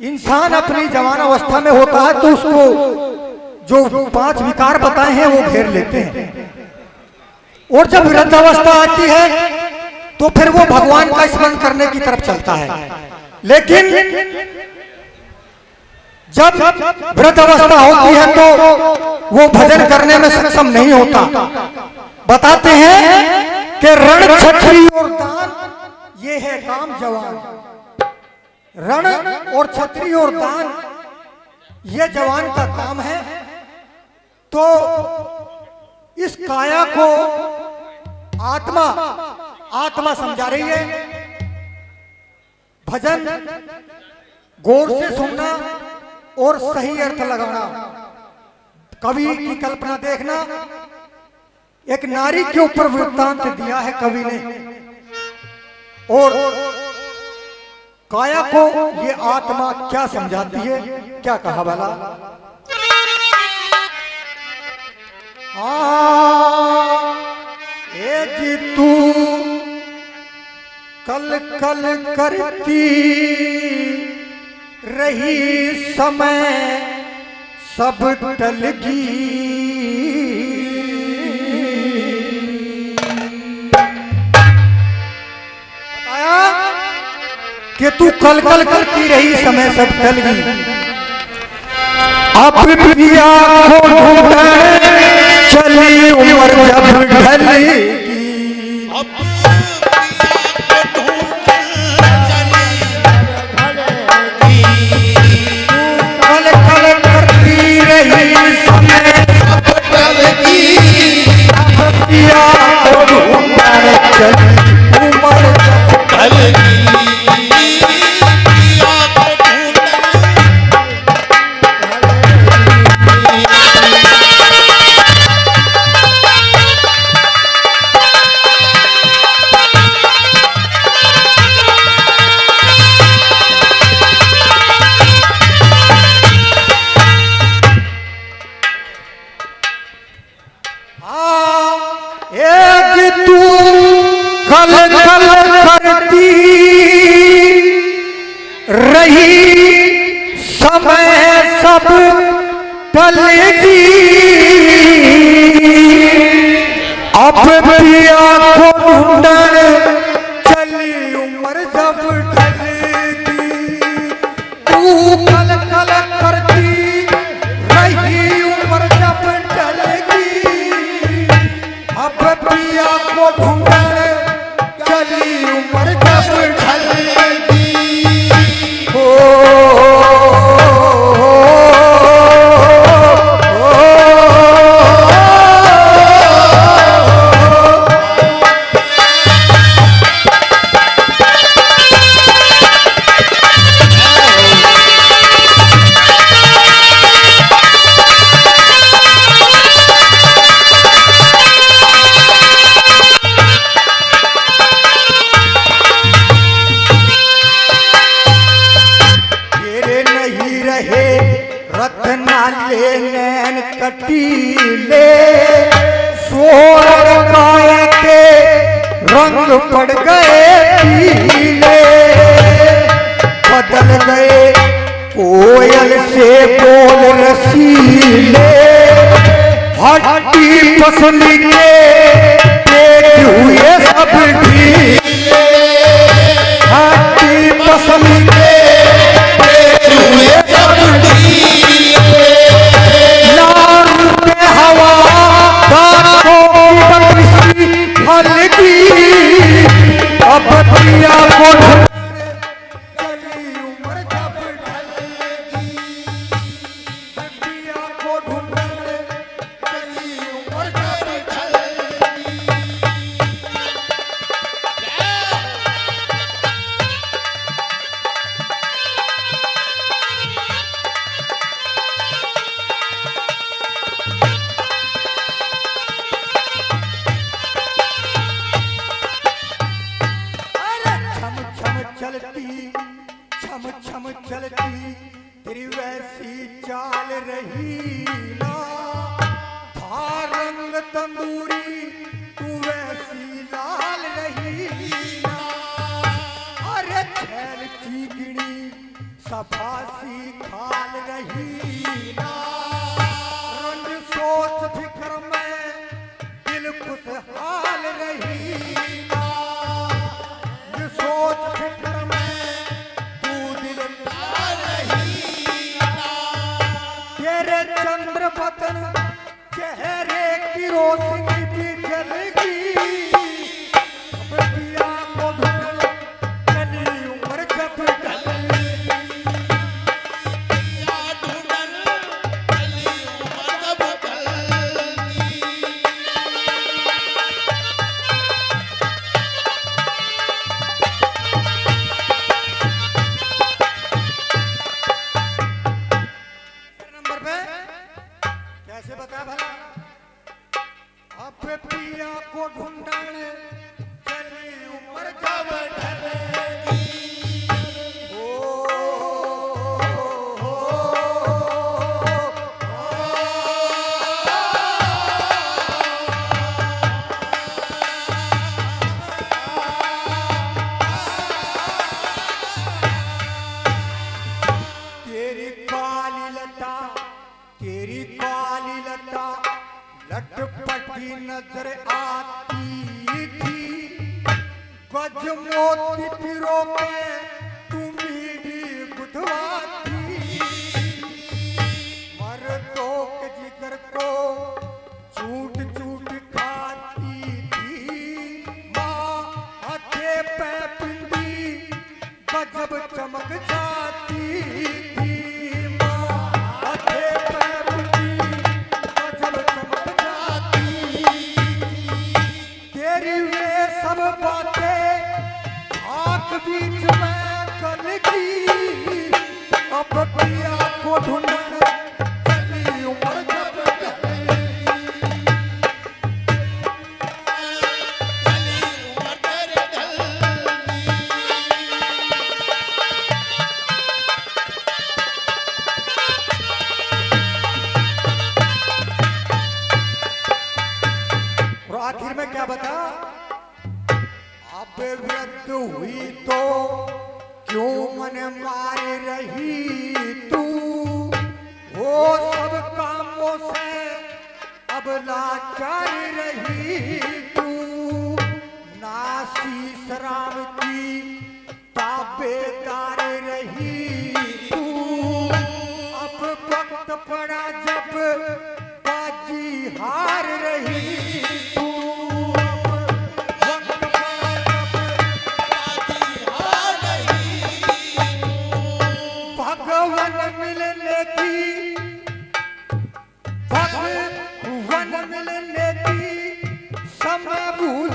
इंसान अपनी जवान अवस्था में होता है तो उसको जो 5 विकार बताए हैं वो घेर लेते हैं, और जब वृद्धावस्था आती है तो फिर वो भगवान का स्मरण करने की तरफ चलता है। लेकिन जब वृद्धावस्था होती है तो वो भजन करने में सक्षम नहीं होता। बताते हैं कि रण छत्री और दान ये है काम जवान। रण और छत्री और दान ये जवान का काम है। तो इस काया को आत्मा समझा रही है। भजन गौर से सुनना और सही अर्थ लगाना, कवि की कल्पना देखना। एक नारी के ऊपर वृत्तांत दिया है कवि ने, और काया को ये आत्मा क्या समझाती है, क्या कहा भला। जी तू कल कल करती रही समय सब टलगी। बताया कि तू कल कल करती रही समय सब टल गई। अब पिया को ढूंढे चली उम्र जब ढलेगी। कल कल करती रही समय सब टलगी। अब पिया को ढूंढे चली उम्र जब ढलेगी। कल कल करती रही समय सब टलेगी। अब पिया को ढूंढन चली उम्र जब ढलेगी। तू कल कल करती रही उम्र जब ढलेगी। अब पिया को ढूंढन चली उम्र जब ढलेगी। रत्नाले नैन कटीले सोर काया के रंग पड़ गए पीले। बदल गए कोयल से बोल रसीले। हट्टी पसली के पेट हुए सब ढीले। हट्टी पसली के पेट हुए सब ढीले। अब पिया को चली उम्र जब ढलेगी। पिया को ढूंढने चली उम्र जब ढलेगी। चलती तेरी वैसी चाल रही ना। था रंग तंदूरी तू वैसी लाल रही ना। अरे छैल चीकनी सफासी खाल रही ना, रंग सोच फिक्र में दिल खुशहाल रही ना, ये सोच फिक्र में तू दिल लाल रही ना, तेरे चंद्र बदन चेहरे की रोशनी भी जलेगी, पिया को ढूंढ चली उम्र जब ढली, कैसे बता भला, अब पिया को ढूंढने चली उम्र जब ढलेगी, तेरी काली लटा लटपटी नजर आती थी, गज मोती पिरो पे तुम्ही भी गुथवाती, मर्दों के जिगर को चूट चूट खाती थी, माँ हथे पे पिंडी गजब चमक जाती थी, सब बातें आंख बीच में कल की, अब पिया को ढूंढने चली उम्र जब और आखिर में क्या बता, अब वृद्ध हुई तो क्यों मन मार रही तू, वो सब कामों से अब लाचार रही तू, नासी राम की ताबेदार रही तू, अब वक्त पड़ा जब बाजी हार रही तू, भगवान मिलने की समय भूल